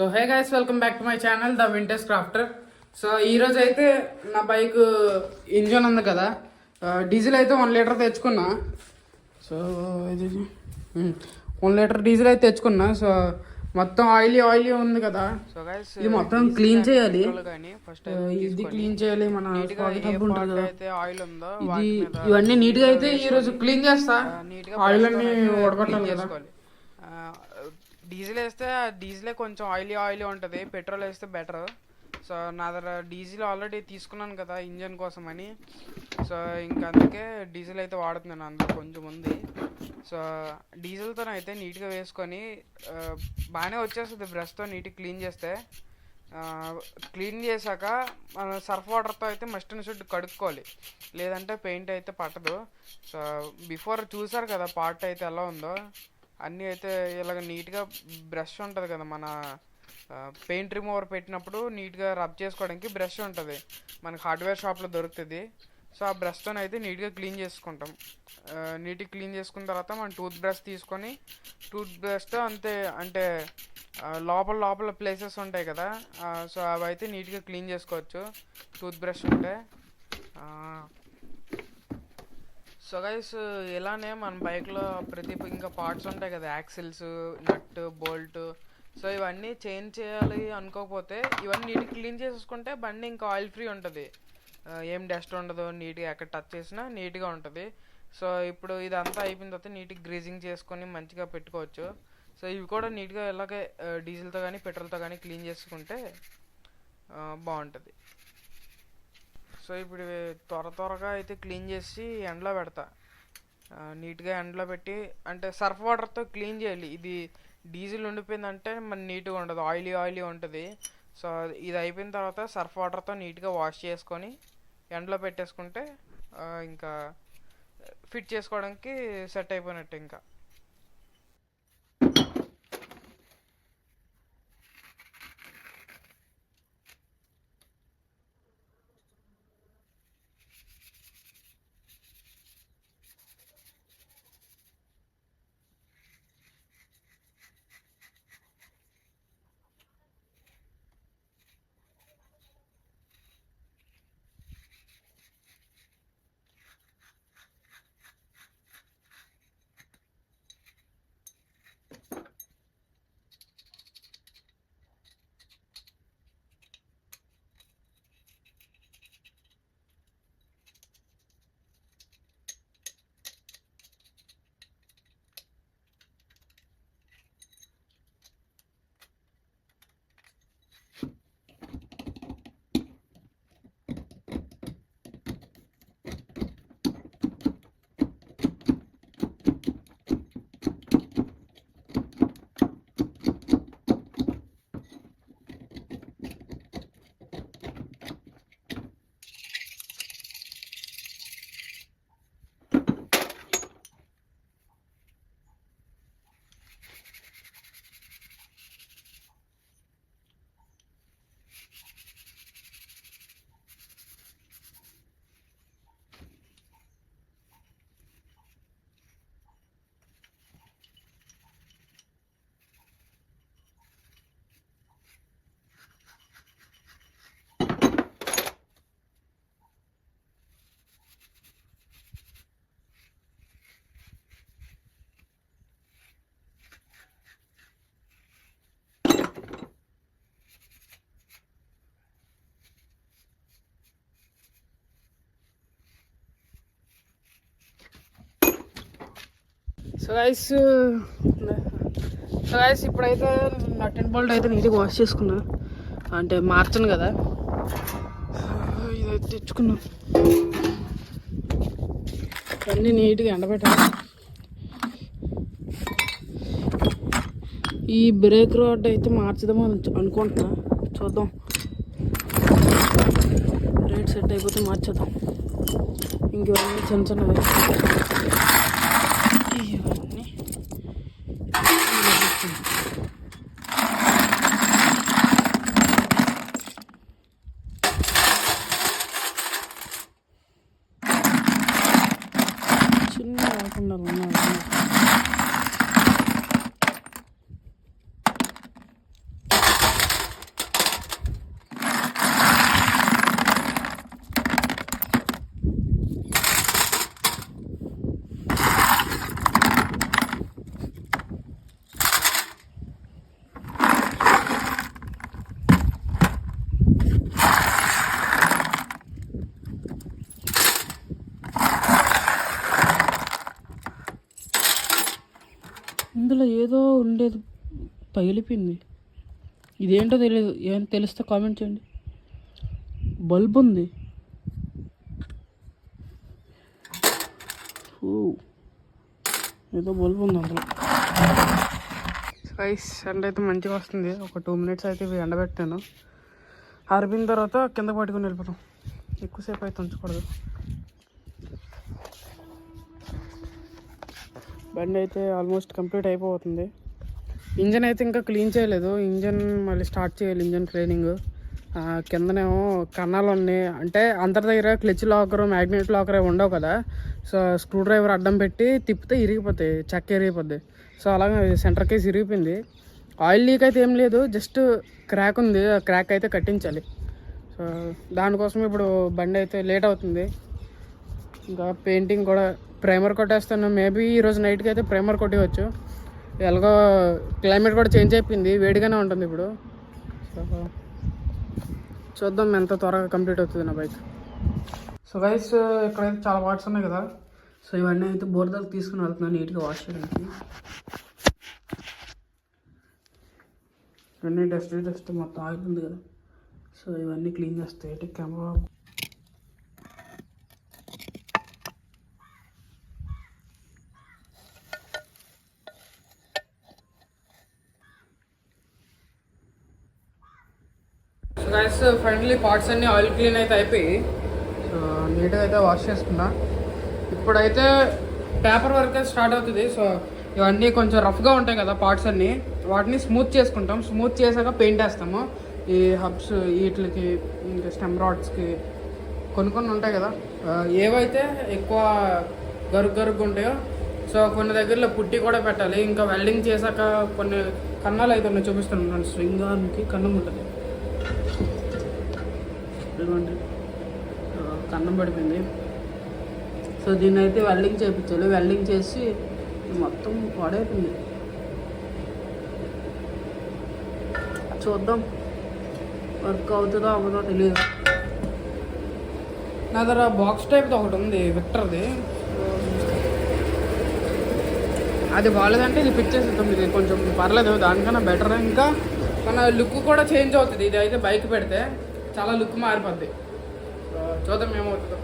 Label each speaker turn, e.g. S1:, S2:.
S1: So hey guys, welcome back to my channel the vintage crafter. So ఈరోజు అయితే నా bike engine ఉంది కదా, డీజిల్ అయితే 1 లీటర్ తెచ్చుకున్నా. సో ఇది 1 లీటర్ డీజిల్ అయితే తెచ్చుకున్నా. సో మొత్తం ఆయిలీ ఉంది కదా. సో గైస్ ఇది మొత్తం క్లీన్ చేయాలి. ఇది క్లీన్ చేయాలి. మన టబ్ ఉంటుంది కదా, ఇది ఇవన్నీ నీట్గా అయితే ఈరోజు క్లీన్ చేస్తా. ఆయిల్ అన్ని ఓడగొట్టాలి కదా.
S2: డీజిల్ వేస్తే డీజిలే కొంచెం ఆయిలీ ఉంటుంది, పెట్రోల్ వేస్తే బెటర్. సో నా దగ్గర డీజిల్ ఆల్రెడీ తీసుకున్నాను కదా ఇంజన్ కోసం అని. సో ఇంకా అందుకే డీజిల్ అయితే వాడుతున్నాను, అందులో కొంచెం ఉంది. సో డీజిల్తో అయితే నీట్గా వేసుకొని బాగానే వచ్చేస్తుంది. బ్రష్తో నీట్గా క్లీన్ చేస్తే. క్లీన్ చేశాక మన సర్ఫ్ వాటర్తో అయితే మస్ట్ అండ్ షుడ్ కడుక్కోవాలి, లేదంటే పెయింట్ అయితే పట్టదు. సో బిఫోర్ చూసారు కదా పార్ట్ అయితే ఎలా ఉందో. అన్నీ అయితే ఇలాగ నీట్గా బ్రష్ ఉంటుంది కదా, మన పెయింట్ రిమూవర్ పెట్టినప్పుడు నీట్గా రబ్ చేసుకోవడానికి బ్రష్ ఉంటుంది, మనకి హార్డ్వేర్ షాప్లో దొరుకుతుంది. సో ఆ బ్రష్తో అయితే నీట్గా క్లీన్ చేసుకుంటాం. నీట్గా క్లీన్ చేసుకున్న తర్వాత మనం టూత్ బ్రష్ తీసుకొని టూత్ బ్రష్తో అంటే లోపల ప్లేసెస్ ఉంటాయి కదా, సో అవి అయితే నీట్గా క్లీన్ చేసుకోవచ్చు టూత్ బ్రష్ ఉంటే. సో గైస్ ఇలానే మన బైక్లో ఇంకా పార్ట్స్ ఉంటాయి కదా, యాక్సిల్స్, నట్, బోల్ట్. సో ఇవన్నీ చేంజ్ చేయాలి అనుకోకపోతే ఇవన్నీ నీట్గా క్లీన్ చేసుకుంటే బండి ఇంకా ఆయిల్ ఫ్రీ ఉంటుంది, ఏం డస్ట్ ఉండదు, నీట్గా ఎక్కడ టచ్ చేసినా నీట్గా ఉంటుంది. సో ఇప్పుడు ఇదంతా అయిపోయిన తర్వాత నీట్గా గ్రీజింగ్ చేసుకొని మంచిగా పెట్టుకోవచ్చు. సో ఇవి కూడా నీట్గా ఇలాగే డీజిల్తో కానీ పెట్రోల్తో కానీ క్లీన్ చేసుకుంటే బాగుంటుంది. సో ఇప్పుడు త్వరగా అయితే క్లీన్ చేసి ఎండలో పెడతా. నీట్గా ఎండలో పెట్టి అంటే సర్ఫ్ వాటర్తో క్లీన్ చేయాలి. ఇది డీజిల్ ఉండిపోయిందంటే మన నీట్గా ఉండదు, ఆయిలీ ఉంటుంది. సో ఇది అయిపోయిన తర్వాత సర్ఫ్ వాటర్తో నీట్గా వాష్ చేసుకొని ఎండలో పెట్టేసుకుంటే ఇంకా ఫిట్ చేసుకోవడానికి సెట్ అయిపోయినట్టు. ఇంకా
S1: సో గైస్ ఇప్పుడైతే నట్ అండ్ బోల్ట్ అయితే నీట్గా వాష్ చేసుకున్నా, అంటే మార్చను కదా. ఇదైతే తెచ్చుకున్నా, అన్నీ నీట్గా ఎండబెట్టాలి. ఈ బ్రేక్ రోడ్ అయితే మార్చుదామో అనుకుంటున్నా, చూద్దాం. రేట్ సెట్ అయిపోతే మార్చేద్దాం. ఇంకెవన్నీ చిన్నవి చిన్న రాకుండా పగిలిపోయింది. ఇదేంటో తెలియదు, ఏం తెలిస్తే కామెంట్ చేయండి. బల్బ్ ఉంది. ఏదో బల్బ్ ఉంది అందులో. స్పైస్ ఎండ అయితే మంచిగా వస్తుంది. ఒక 2 minutes అయితే ఇవి ఎండబెట్టాను. ఆరిపోయిన తర్వాత కింద పట్టుకుని వెళ్ళిపోతాం. ఎక్కువసేపు అయితే ఉంచకూడదు. బండి అయితే ఆల్మోస్ట్ కంప్లీట్ అయిపోతుంది. ఇంజన్ అయితే ఇంకా క్లీన్ చేయలేదు. ఇంజన్ మళ్ళీ స్టార్ట్ చేయాలి. Engine training. కిందనేమో కన్నాలు ఉన్నాయి. అంటే అందరి దగ్గర క్లచ్ లాకరు మ్యాగ్నెట్ లాకర్ ఉండవు కదా. సో స్క్రూ డ్రైవర్ అడ్డం పెట్టి తిప్పితే ఇరిగిపోతాయి, చెక్క ఇరిగిపోద్ది. సో అలాగే సెంటర్ కేస్ ఇరిగిపోయింది. ఆయిల్ లీక్ అయితే ఏం లేదు, జస్ట్ క్రాక్ ఉంది. ఆ క్రాక్ అయితే కట్టించాలి. సో దానికోసం ఇప్పుడు బండి అయితే లేట్ అవుతుంది. ఇంకా పెయింటింగ్ కూడా ప్రైమర్ కొట్టేస్తాను. మేబీ ఈరోజు నైట్కి అయితే ప్రైమర్ కొట్టవచ్చు. ఎలాగో క్లైమేట్ కూడా చేంజ్ అయిపోయింది, వేడిగానే ఉంటుంది ఇప్పుడు. సో చూద్దాం ఎంత త్వరగా కంప్లీట్ అవుతుంది నా బైక్. సో గైస్, ఇక్కడైతే చాలా పార్ట్స్ ఉన్నాయి కదా. సో ఇవన్నీ అయితే బోర్దలకు తీసుకుని వెళ్తున్నాను నీట్గా వాష్ చేయడానికి. ఇవన్నీ డస్ట్ మొత్తం ఆగుతుంది కదా. సో ఇవన్నీ క్లీన్ చేస్తాయి camera. So guys, finally parts అన్నీ ఆయిల్ క్లీన్ అయితే అయిపోయి సో నీట్గా అయితే వాష్ చేసుకున్నా. ఇప్పుడైతే పేపర్ వర్క్ అయితే స్టార్ట్ అవుతుంది. సో ఇవన్నీ కొంచెం రఫ్గా ఉంటాయి కదా పార్ట్స్ అన్నీ, వాటిని స్మూత్ చేసుకుంటాం. స్మూత్ చేసాక పెయింట్ వేస్తాము. ఈ హబ్స్ వీటికి ఇంకా స్టెమ్ రాడ్స్కి కొన్ని ఉంటాయి కదా, ఏవైతే ఎక్కువ గరుగ్గా ఉంటాయో సో కొన్ని దగ్గరలో పుట్టి కూడా పెట్టాలి. ఇంకా వెల్డింగ్ చేశాక కొన్ని కన్నాలు అయితే ఉన్నాయి, చూపిస్తున్నాను. స్వింగ్ ఆర్మ్కి కన్నం ఉంటుంది, ఇదిగోండి కన్నం పడిపోయింది. సో దీన్ని అయితే వెల్డింగ్ చేయించాలి. వెల్డింగ్ చేసి మొత్తం పాడైపోయింది. చూద్దాం వర్క్ అవుతుందో అవ్వదో తెలియదు. నా దగ్గర బాక్స్ టైప్ది ఒకటి ఉంది, విక్టర్ది. అది బాగాలేదంటే ఇది పిక్ చేసేద్దాం. ఇది కొంచెం పర్లేదు, దానికన్నా బెటర్. ఇంకా మన లుక్ కూడా చేంజ్ అవుతుంది. ఇది అయితే బైక్ పెడితే చాలా లుక్ మారిపోద్ది. చూద్దాం ఏమవుతుందో.